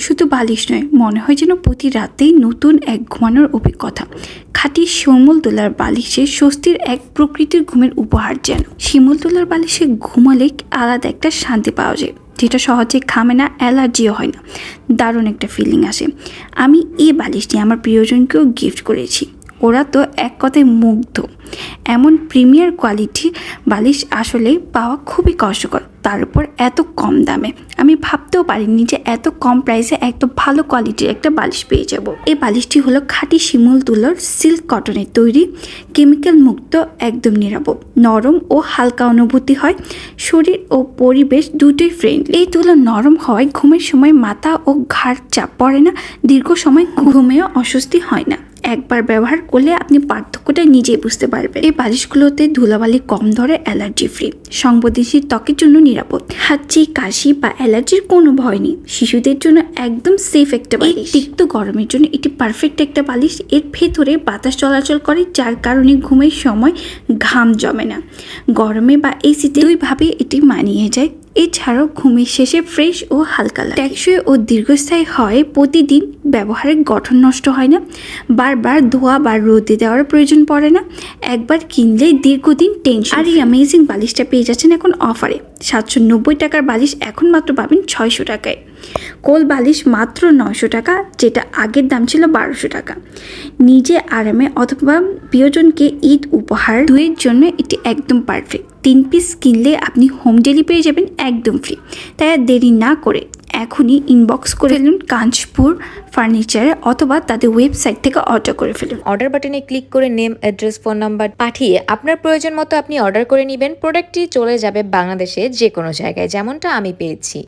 শুধু বালিশ নয়, মনে হয় যেন প্রতি রাতেই নতুন এক ঘুমানোর অভিজ্ঞতা। খাঁটি শিমুল তোলার বালিশে স্বস্তির এক প্রকৃতির ঘুমের উপহার যেন। শিমুল তোলার বালিশে ঘুমালে আলাদা একটা শান্তি পাওয়া যায়, যেটা সহজে ঘামে না, অ্যালার্জিও হয় না। দারুণ একটা ফিলিং আসে। আমি এই বালিশটি আমার প্রিয়জনকেও গিফট করেছি। ওরা তো এক কথায় মুগ্ধ। এমন প্রিমিয়ার কোয়ালিটি বালিশ আসলে পাওয়া খুবই কষ্টকর, তার উপর এত কম দামে। আমি ভাবতেও পারিনি যে এত কম প্রাইসে এত ভালো কোয়ালিটির একটা বালিশ পেয়ে যাব। এই বালিশটি হলো খাঁটি শিমুল তুলোর সিল্ক কটনের তৈরি, কেমিক্যাল মুক্ত, একদম নিরাপদ, নরম ও হালকা অনুভূতি হয়। শরীর ও পরিবেশ দুটোই ফ্রেন্ডলি। এই তুলো নরম হওয়ায় ঘুমের সময় মাথা ও ঘাড় চাপ পড়ে না, দীর্ঘ সময় ঘুমেও অস্বস্তি হয় না। একবার ব্যবহার করলে আপনি পার্থক্যটা নিজেই বুঝতে পারবেন। এই বালিশগুলোতে ধুলাবালি কম ধরে, অ্যালার্জি ফ্রি, সংবেদনশীল ত্বকের জন্য নিরাপদ, হাঁচি কাশি বা অ্যালার্জির কোনো ভয় নেই। শিশুদের জন্য একদম সেফ একটা বালিশ। তিক্ত গরমের জন্য এটি পারফেক্ট একটা বালিশ। এর ভেতরে বাতাস চলাচল করে, যার কারণে ঘুমের সময় ঘাম জমে না। গরমে বা এসিতে দুইভাবে এটি মানিয়ে যায়। এছাড়াও ঘুমের শেষে ফ্রেশ ও হালকা লাগে। টেকসই ও দীর্ঘস্থায়ী হয়, প্রতিদিন ব্যবহারের গঠন নষ্ট হয় না, বারবার ধোয়া বা রোদে দেওয়ার প্রয়োজন পড়ে না। একবার কিনলে দীর্ঘদিন টেনশন। আর এই অ্যামেজিং বালিশটা পেয়ে যাচ্ছেন এখন অফারে। 790 টাকার বালিশ এখন মাত্র পাবেন 600 টাকায়। কোল বালিশ মাত্র 900 টাকা, যেটা আগের দাম ছিল 1200 টাকা। নিজে আরামে অথবা প্রিয়জনকে ঈদ উপহার দুয়ের জন্য এটি একদম পারফেক্ট। 3 পিস কিনলে আপনি হোম ডেলিভারি পেয়ে যাবেন একদম ফ্রি। তাই আর দেরি না করে এখনই ইনবক্স করে ফেলুন কাঞ্চপুর ফার্নিচারে, অথবা তাদের ওয়েবসাইট থেকে অর্ডার করে ফেলুন। অর্ডার বাটনে ক্লিক করে নেম, অ্যাড্রেস, ফোন নাম্বার পাঠিয়ে আপনার প্রয়োজন মতো আপনি অর্ডার করে নেবেন। প্রোডাক্টটি চলে যাবে বাংলাদেশে যে কোনো জায়গায়, যেমনটা আমি পেয়েছি।